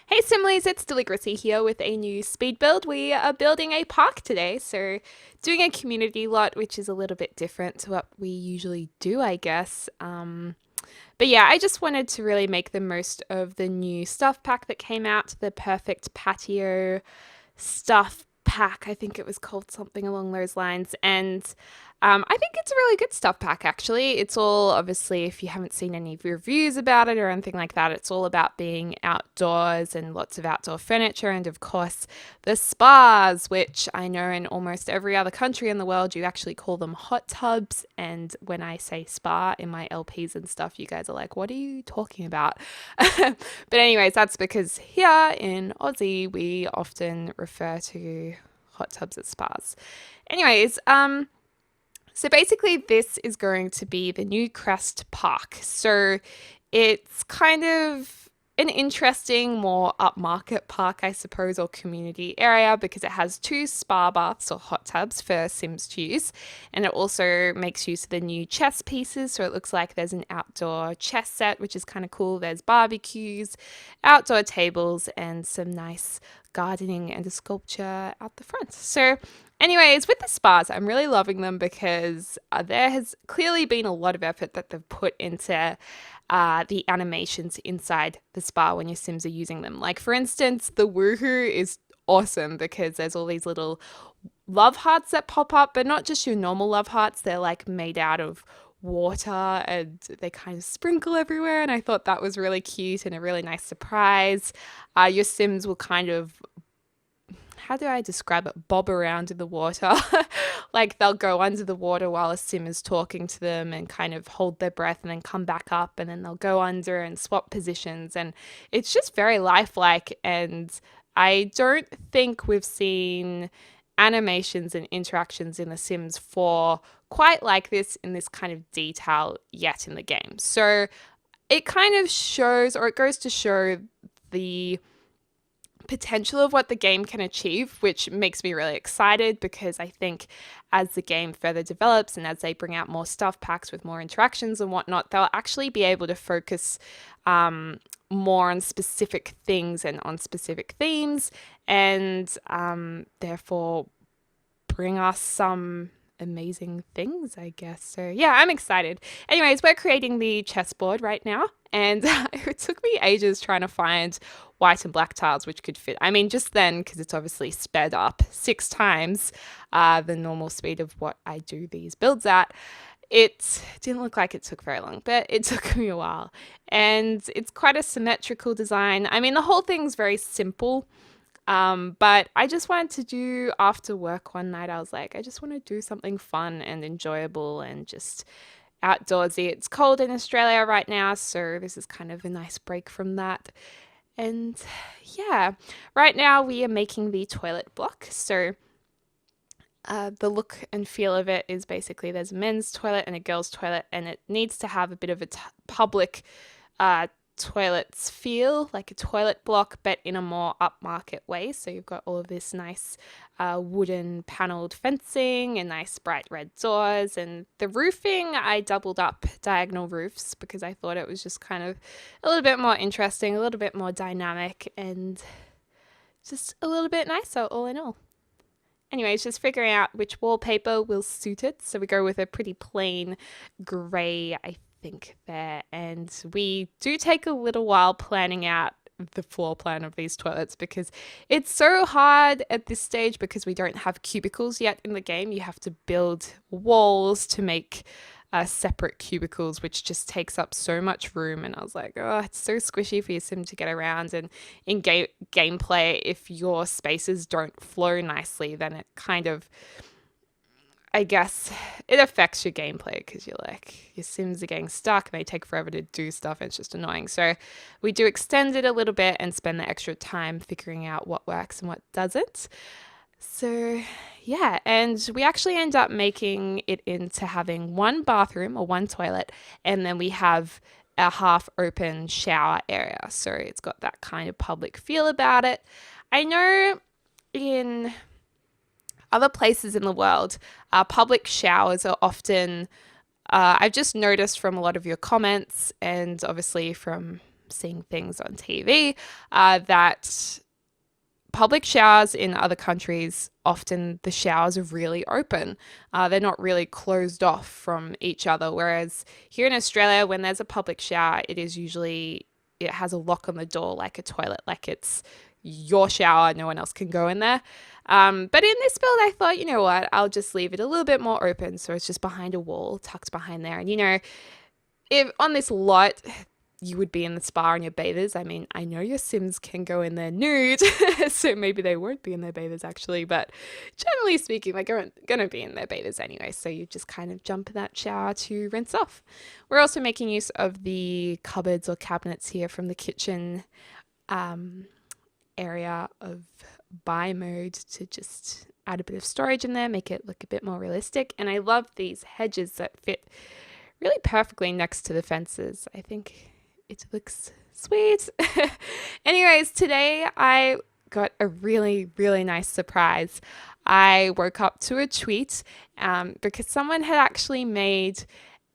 Hey Simlies, it's Deligracy here with a new speed build. We are building a park today, so doing a community lot, which is a little bit different to what we usually do, I guess. But yeah, I just wanted to really make the most of the new stuff pack that came out, the perfect patio stuff pack. I think it was called something along those lines. And I think it's a really good stuff pack, actually. It's all, obviously, if you haven't seen any reviews about it or anything like that, it's all about being outdoors and lots of outdoor furniture. And of course, the spas, which I know in almost every other country in the world, you actually call them hot tubs. And when I say spa in my LPs and stuff, you guys are like, what are you talking about? But anyways, that's because here in Aussie, we often refer to hot tubs as spas. Anyways, so basically, this is going to be the Newcrest Park. So it's kind of an interesting, more upmarket park, I suppose, or community area because it has two spa baths or hot tubs for Sims to use. And it also makes use of the new chess pieces. So it looks like there's an outdoor chess set, which is kind of cool. There's barbecues, outdoor tables, and some nice gardening and a sculpture out the front. So anyways, with the spas, I'm really loving them because there has clearly been a lot of effort that they've put into the animations inside the spa when your Sims are using them. Like, for instance, the woohoo is awesome because there's all these little love hearts that pop up, but not just your normal love hearts. They're like made out of water and they kind of sprinkle everywhere. And I thought that was really cute and a really nice surprise. Your Sims will kind of, how do I describe it? Bob around in the water. Like they'll go under the water while a sim is talking to them and kind of hold their breath and then come back up and then they'll go under and swap positions. And it's just very lifelike. And I don't think we've seen animations and interactions in The Sims 4 quite like this in this kind of detail yet in the game. So it kind of shows, or it goes to show the potential of what the game can achieve, which makes me really excited because I think as the game further develops and as they bring out more stuff packs with more interactions and whatnot, they'll actually be able to focus more on specific things and on specific themes, and therefore bring us some amazing things, I guess. So yeah, I'm excited. Anyways, we're creating the chessboard right now, and it took me ages trying to find white and black tiles which could fit. I mean, just then, because it's obviously sped up 6 times the normal speed of what I do these builds at. It didn't look like it took very long, but it took me a while. And it's quite a symmetrical design. I mean, the whole thing's very simple. But I just wanted to do after work one night, I was like, I just want to do something fun and enjoyable and just outdoorsy. It's cold in Australia right now, so this is kind of a nice break from that. And yeah, right now we are making the toilet block. So the look and feel of it is basically there's a men's toilet and a girl's toilet, and it needs to have a bit of a public toilets feel, like a toilet block, but in a more upmarket way. So you've got all of this nice wooden paneled fencing and nice bright red doors. And the roofing, I doubled up diagonal roofs because I thought it was just kind of a little bit more interesting, a little bit more dynamic, and just a little bit nicer all in all. Anyways, just figuring out which wallpaper will suit it. So we go with a pretty plain grey, I think, there. And we do take a little while planning out the floor plan of these toilets because it's so hard at this stage because we don't have cubicles yet in the game. You have to build walls to make separate cubicles, which just takes up so much room. And I was like, oh, it's so squishy for your sim to get around. And in gameplay, if your spaces don't flow nicely, then it kind of, I guess, it affects your gameplay because you're like, your Sims are getting stuck and they take forever to do stuff and it's just annoying. So we do extend it a little bit and spend the extra time figuring out what works and what doesn't. So yeah, and we actually end up making it into having one bathroom or one toilet, and then we have a half open shower area. So it's got that kind of public feel about it. I know in other places in the world, public showers are often, I've just noticed from a lot of your comments and obviously from seeing things on TV that public showers in other countries, often the showers are really open. They're not really closed off from each other. Whereas here in Australia, when there's a public shower, it has a lock on the door like a toilet, like it's your shower, no one else can go in there. But in this build, I thought, you know what, I'll just leave it a little bit more open. So it's just behind a wall, tucked behind there. And, if on this lot, you would be in the spa in your bathers. I mean, I know your Sims can go in there nude, so maybe they won't be in their bathers actually, but generally speaking, they're going to be in their bathers anyway, so you just kind of jump in that shower to rinse off. We're also making use of the cupboards or cabinets here from the kitchen area of buy mode to just add a bit of storage in there, make it look a bit more realistic. And I love these hedges that fit really perfectly next to the fences. I think it looks sweet. Anyways, today I got a really, really nice surprise. I woke up to a tweet because someone had actually made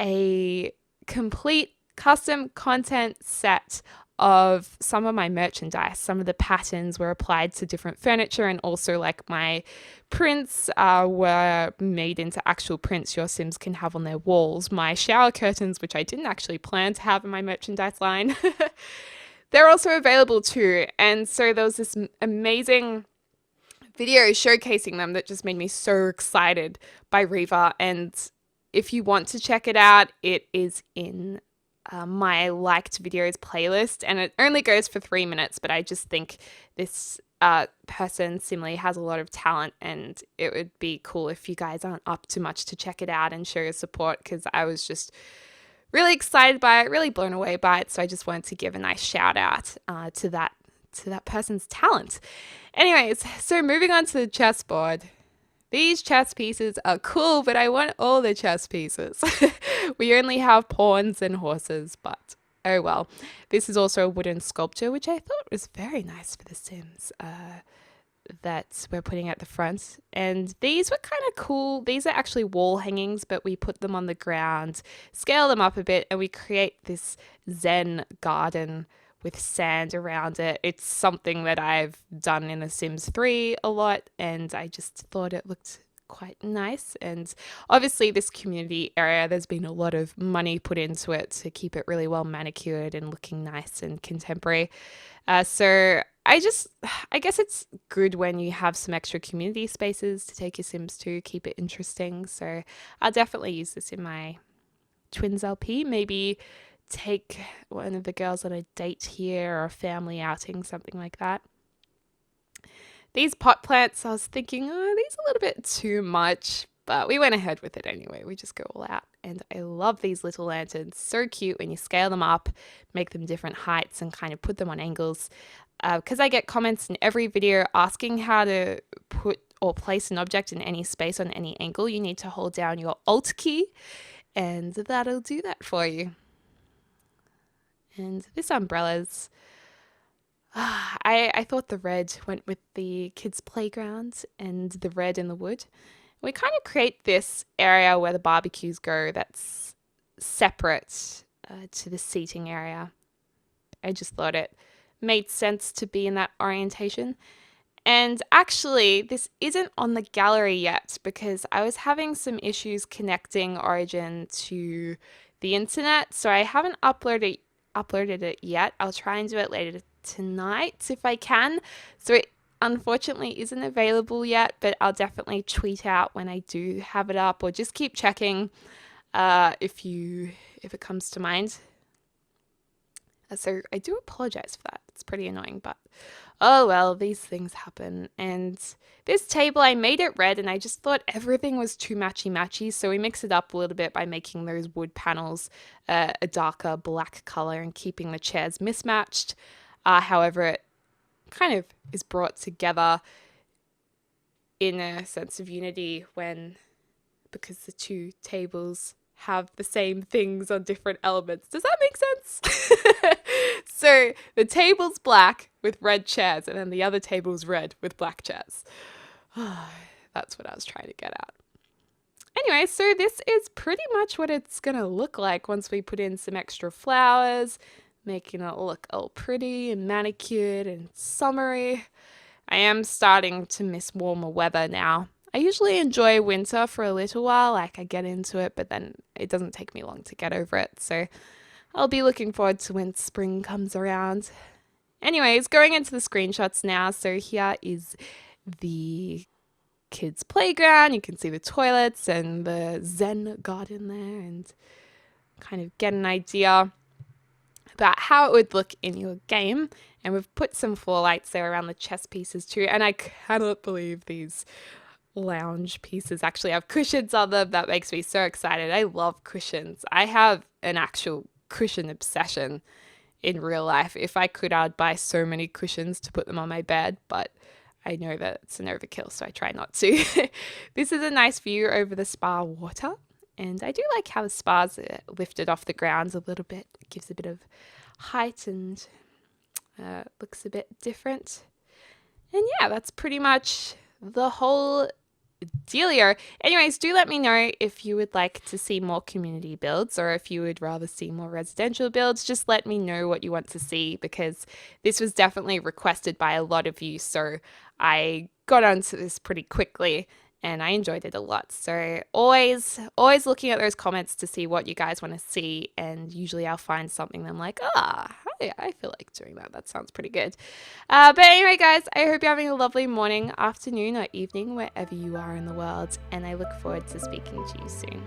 a complete custom content set of some of my merchandise. Some of the patterns were applied to different furniture, and also like my prints were made into actual prints your Sims can have on their walls. My shower curtains, which I didn't actually plan to have in my merchandise line, they're also available too. And so there was this amazing video showcasing them that just made me so excited by Reva. And if you want to check it out, it is in my liked videos playlist, and it only goes for 3 minutes, but I just think this person Simile has a lot of talent, and it would be cool if you guys aren't up to much to check it out and show your support, because I was just really excited by it, really blown away by it. So I just wanted to give a nice shout out to that person's talent. Anyways, so moving on to the chessboard. These chess pieces are cool, but I want all the chess pieces. We only have pawns and horses, but oh well. This is also a wooden sculpture, which I thought was very nice for the Sims, that we're putting at the front. And these were kind of cool. These are actually wall hangings, but we put them on the ground, scale them up a bit, and we create this Zen garden with sand around it. It's something that I've done in The Sims 3 a lot, and I just thought it looked quite nice. And obviously this community area, there's been a lot of money put into it to keep it really well manicured and looking nice and contemporary. So I guess it's good when you have some extra community spaces to take your Sims to, keep it interesting. So I'll definitely use this in my Twins LP, maybe take one of the girls on a date here or a family outing, something like that. These pot plants, I was thinking, oh, these are a little bit too much, but we went ahead with it anyway. We just go all out. And I love these little lanterns. So cute when you scale them up, make them different heights, and kind of put them on angles. Because I get comments in every video asking how to put or place an object in any space on any angle. You need to hold down your Alt key, and that'll do that for you. And this umbrella's, I thought the red went with the kids' playground and the red in the wood. We kind of create this area where the barbecues go that's separate to the seating area. I just thought it made sense to be in that orientation. And actually, this isn't on the gallery yet because I was having some issues connecting Origin to the internet, so I haven't uploaded it yet. I'll try and do it later tonight if I can. So it unfortunately isn't available yet, but I'll definitely tweet out when I do have it up, or just keep checking if it comes to mind. So I do apologize for that. It's pretty annoying, but oh well, these things happen. And this table, I made it red and I just thought everything was too matchy-matchy, so we mix it up a little bit by making those wood panels a darker black color and keeping the chairs mismatched. However, it kind of is brought together in a sense of unity because the two tables have the same things on different elements. Does that make sense? So the table's black with red chairs, and then the other table's red with black chairs. That's what I was trying to get at. Anyway, so this is pretty much what it's going to look like once we put in some extra flowers, making it look all pretty and manicured and summery. I am starting to miss warmer weather now. I usually enjoy winter for a little while, like I get into it, but then it doesn't take me long to get over it. So I'll be looking forward to when spring comes around. Anyways, going into the screenshots now. So here is the kids' playground. You can see the toilets and the Zen garden there and kind of get an idea about how it would look in your game. And we've put some floor lights there around the chess pieces too. And I cannot believe these lounge pieces actually have cushions on them. That makes me so excited. I love cushions. I have an actual cushion obsession in real life. If I could, I'd buy so many cushions to put them on my bed, but I know that it's an overkill, so I try not to. This is a nice view over the spa water, and I do like how the spa's lifted off the ground a little bit. It gives a bit of height and looks a bit different. And yeah, that's pretty much the whole dealio. Anyways, do let me know if you would like to see more community builds or if you would rather see more residential builds. Just let me know what you want to see, because this was definitely requested by a lot of you, so I got onto this pretty quickly and I enjoyed it a lot. So always looking at those comments to see what you guys want to see, and usually I'll find something that I'm like, I feel like doing that. That sounds pretty good. But anyway, guys, I hope you're having a lovely morning, afternoon, or evening, wherever you are in the world, and I look forward to speaking to you soon.